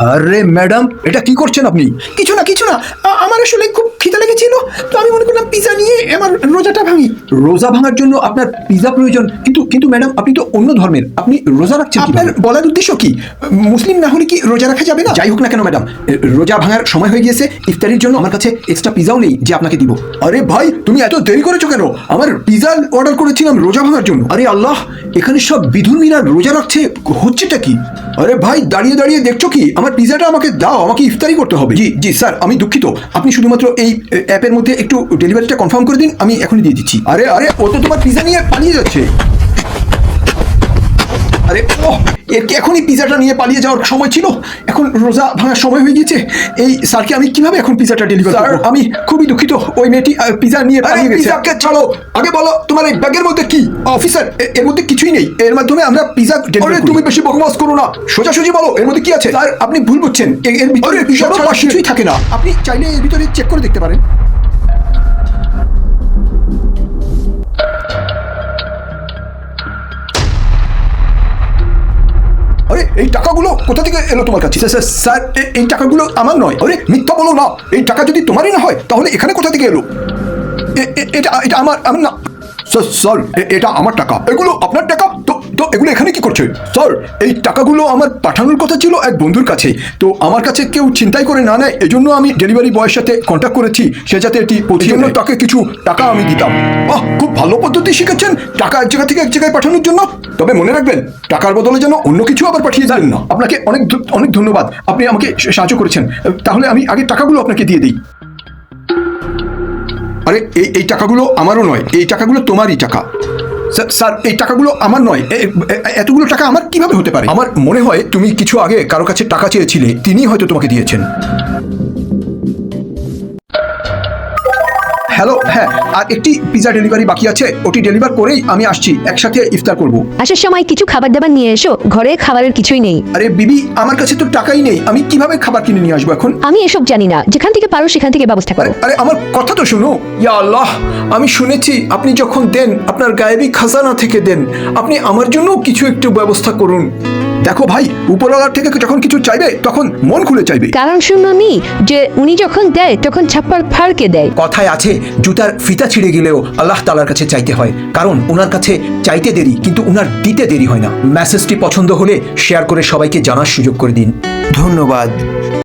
আরে ম্যাডাম, এটা কি করছেন আপনি? কিছু না কিছু না, আমার আসলে খুব খিদে লেগেছিল, তো আমি মনে করলাম পিজা নিয়ে আমার রোজাটা ভাঙি। রোজা ভাঙার জন্য আপনার পিজা প্রয়োজন? কিন্তু কিন্তু ম্যাডাম, আপনি তো অন্য ধর্মের, আপনি রোজা রাখছেন আপনার কিভাবে? বলার উদ্দেশ্য কি? মুসলিম না হলে কি রোজা রাখা যাবে না? যাই হোক না কেন ম্যাডাম, রোজা ভাঙার সময় হয়ে গিয়েছে। ইফতারির জন্য আমার কাছে এক্সট্রা পিজাও নেই যে আপনাকে দিব। আরে ভাই, তুমি এত দেরি করেছো কেন? আমার পিজা অর্ডার করেছিলাম রোজা ভাঙার জন্য। আরে আল্লাহ, এখানে সব বিধর্মীরা রোজা রাখছে, হচ্ছেটা কি? আরে ভাই, দাঁড়িয়ে দাঁড়িয়ে দেখছো কি? আমার পিজাটা আমাকে দাও, আমাকে ইফতারি করতে হবে। জি জি স্যার, আমি দুঃখিত। আপনি শুধুমাত্র এই অ্যাপের মধ্যে একটু ডেলিভারিটা কনফার্ম করে দিন, আমি এখনই দিয়ে দিচ্ছি। আরে আরে, ও তো তোমার পিজা নিয়ে পালিয়ে যাচ্ছে। আরে ওহ, এখনই পিজাটা নিয়ে পালিয়ে যাওয়ার সময় ছিল, এখন রোজা ভাঙার সময় হয়ে গিয়েছে। এই স্যারকে আমি কিভাবে এখন পিজাটা ডেলিভার করব? স্যার, আমি খুবই দুঃখিত, ওই মেয়েটি পিজা নিয়ে পালিয়ে গেছে। পিজাকে ছাড়ো, আগে বলো তোমার এই ব্যাগের মধ্যে কি? অফিসার, এর মধ্যে কিছুই নেই, এর মাধ্যমে আমরা পিজা ডেলিভারি করি। তুমি বেশি বকবাস করো না, সোজাসুজি বলো এর মধ্যে কি আছে। স্যার, আপনি ভুল বুঝছেন, এর ভিতরে পিজা ছাড়া কিছুই থাকে না। আপনি চাইলে এর ভিতরে চেক করে দেখতে পারেন। আরে এই টাকাগুলো কোথা থেকে এলো তোমার কাছে? স্যার, এই টাকাগুলো আমার নয়। আরে মিথ্যা বলো না, এই টাকা যদি তোমারই না হয় তাহলে এখানে কোথা থেকে এলো? এটা এটা আমার আমার না স্যার, এটা আমার টাকা। এগুলো আপনার টাকা? তো তো এগুলো এখানে কি করছে? স্যার, এই টাকাগুলো আমার পাঠানোর কথা ছিল এক বন্ধুর কাছে, তো আমার কাছে কেউ চিন্তাই করে না নেয়, এজন্য আমি ডেলিভারি বয়ের সাথে কন্ট্যাক্ট করেছি, সে যাতে এটি পৌঁছে দেয়। তাকে কিছু টাকা আমি দিতাম। বাহ, খুব ভালো পদ্ধতি শিখেছেন টাকা এক জায়গা থেকে এক জায়গায় পাঠানোর জন্য। তবে মনে রাখবেন, টাকার বদলে যেন অন্য কিছু আবার পাঠিয়ে দেন না। আপনাকে অনেক অনেক ধন্যবাদ, আপনি আমাকে সাহায্য করেছেন। তাহলে আমি আগে টাকাগুলো আপনাকে দিয়ে দিই। আরে এই টাকাগুলো আমারও নয়, এই টাকাগুলো তোমারই টাকা। স্যার, এই টাকাগুলো আমার নয়। এতগুলো টাকা আমার কিভাবে হতে পারে? আমার মনে হয় তুমি কিছু আগে কারো কাছে টাকা চেয়েছিলে, তিনি হয়তো তোমাকে দিয়েছেন। হ্যালো, হ্যাঁ, আর একটি পিজা ডেলিভারি বাকি আছে, ওটি ডেলিভার করেই আমি আসছি, একসাথে ইফতার করব। আসার সময় কিছু খাবার দাবার নিয়ে এসো, ঘরে খাবারের কিছুই নেই। আরে বিবি, আমার কাছে তো টাকাই নেই, আমি কিভাবে খাবার কিনে নিয়ে আসবো এখন? আমি এসব জানি না, যেখান থেকে পারো সেখান থেকে ব্যবস্থা করো। আরে আমার কথা তো শোনো। ইয়া আল্লাহ, আমি শুনেছি আপনি যখন দেন আপনার গায়েবী খাজানা থেকে দেন, আপনি আমার জন্য কিছু একটু ব্যবস্থা করুন। দেখো ভাই, উপরওয়ালার থেকে যখন কিছু চাইবে তখন মন খুলে চাইবে। কারণ শুনুনি যে উনি যখন দেয় তখন ছাপ্পার ফাড়কে দেয়। কথায় আছে, জুতার ফিতা ছিঁড়ে গেলেও আল্লাহ তাআলার কাছে চাইতে হয়, কারণ ওনার কাছে চাইতে দেরি কিন্তু ওনার দিতে দেরি হয় না। মেসেজটি পছন্দ হলে শেয়ার করে সবাইকে জানার সুযোগ করে দিন। ধন্যবাদ।